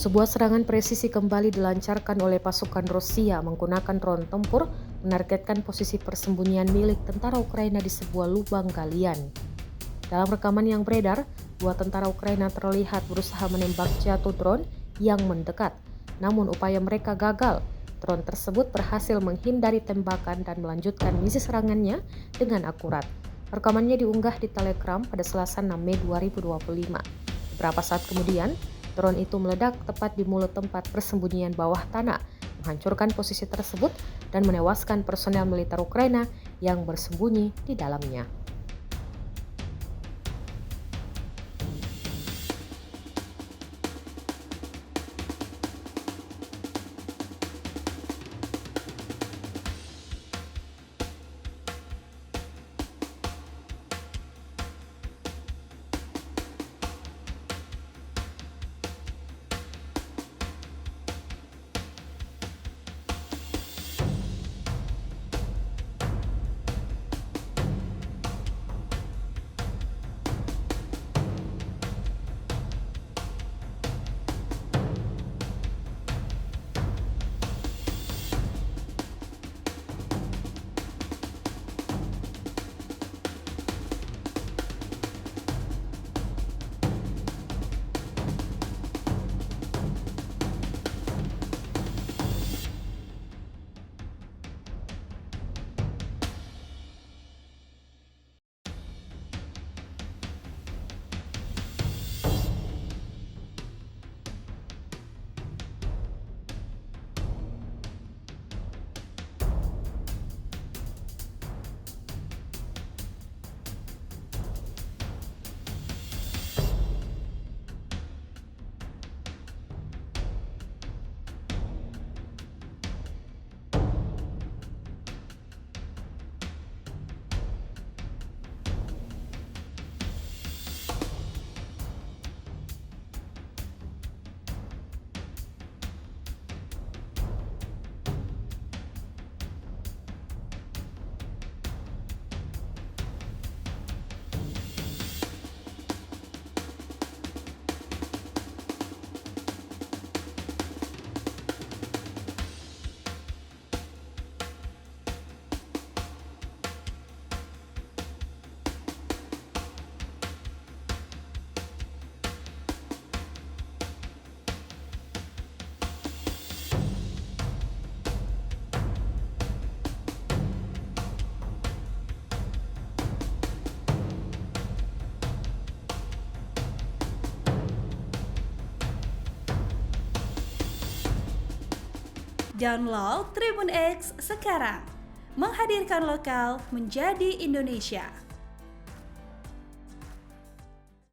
Sebuah serangan presisi kembali dilancarkan oleh pasukan Rusia menggunakan drone tempur menargetkan posisi persembunyian milik tentara Ukraina di sebuah lubang galian. Dalam rekaman yang beredar, dua tentara Ukraina terlihat berusaha menembak jatuh drone yang mendekat. Namun upaya mereka gagal. Drone tersebut berhasil menghindari tembakan dan melanjutkan misi serangannya dengan akurat. Rekamannya diunggah di Telegram pada Selasa 6 Mei 2025. Beberapa saat kemudian, drone itu meledak tepat di mulut tempat persembunyian bawah tanah, menghancurkan posisi tersebut dan menewaskan personel militer Ukraina yang bersembunyi di dalamnya. Download Tribun X sekarang, menghadirkan lokal menjadi Indonesia.